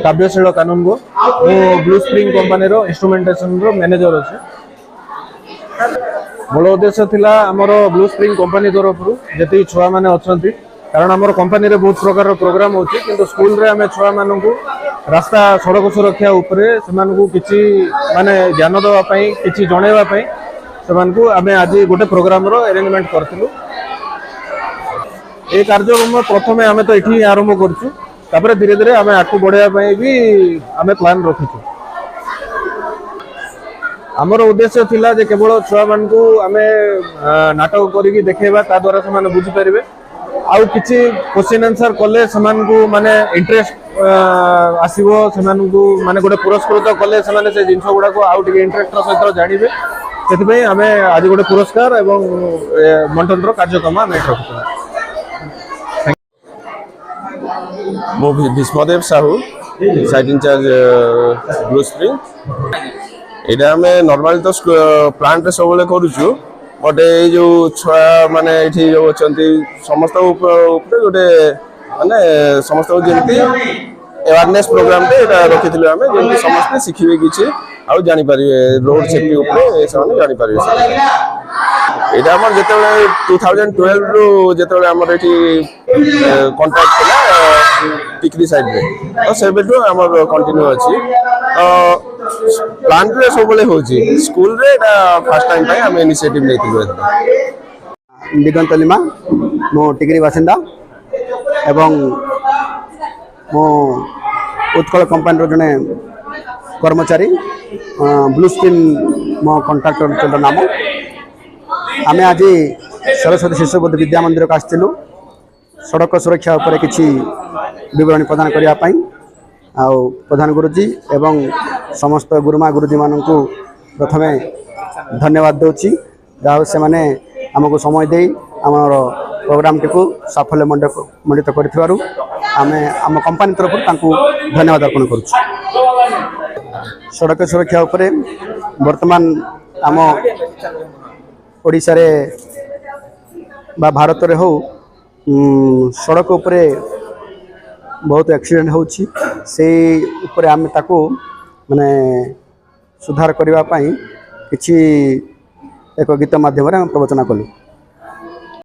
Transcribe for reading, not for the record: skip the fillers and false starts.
काव्यशील कानून go blue spring company instrumentation manager अच्छे मूल उद्देश्य थिला आमर ब्लू स्प्रिंग कंपनी तरफ जी छुआ मैंने अच्छा कारण आम कंपनी रे बहुत प्रकार प्रोग्राम होची किंतु स्कूल रे आम छुआ मानू रास्ता सड़क सुरक्षा उपरे सेमानकु किछि माने ज्ञान देवा पई किछि जणेवा पई सेमानकु आमे आज गोटे प्रोग्राम रो अरेंजमेंट करथिलु। ए कार्यक्रम प्रथमे आमे तो एठी आरंभ करछु तापर धीरे धीरे आमे आकु बढ़ाया पई भी आमे प्लान रखिछु। हमर उद्देश्य थिला जे केवल छुआ मानकु आमे नाटक करिकि देखेबा ता द्वारा से माने बुझि परिबे आउ किछि क्वेश्चन आंसर कले सेमानकु माने इंटरेस्ट आसीबो सेमानकु माने गोटे पुरस्कृत कले सेमाने से जिंस गुडा को आउ टिके इंटरेस्ट सहित जानिबे सेति पई आमे आज गोटे पुरस्कार एवं मंटन रो कार्यक्रम आमे रखछु। मो Bhishmadev Sahu site in charge blue spring एटा हमें नॉर्मली तो प्लांट रे सब करूछु बट ये जो छुआ माने ये जो अच्छा समस्त गोटे माने समस्त जमी अवेयरनेस प्रोग्राम रखी आम जमी समस्ते शिखे किसी आउ जापर रोड सेफ्टी उपरे जानी पारे यहाँ आम जो 2012 रु जो आम कंट्राक्ट थी टिकरी साइड में तो से आम कंटिन्यू अच्छी प्लांट रे सब स्कूल रे फर्स्ट टाइम आम इनिशिएटिव नहीं दिगंत लिमा मो टिकरी बासिंदा एवं मो उत्कल कंपनी जड़े कर्मचारी ब्लू स्पिन मो कंट्राक्टर नाम आम आज सरस्वती शिशु बुद्धि विद्या मंदिर को आसलु सड़क सुरक्षा उपर किसी विवरणी प्रदान करने आउ प्रधान गुरुजी एवं समस्त गुरुमा गुरुजी मानू प्रथमे धन्यवाद दूची जहाँ से मैंने आमको समय दे आमर प्रोग्राम टी साफल्य मंडित कर आम कंपनी तरफ धन्यवाद अर्पण करुँ। सड़क सुरक्षा उपरे वर्तमान आम ओडिशा रे बा भारत रे हो सड़क उपरे बहुत एक्सीडेंट होची से उपरे आम ताको माने सुधार करने किसी एक गीत माध्यम प्रवचना कलु।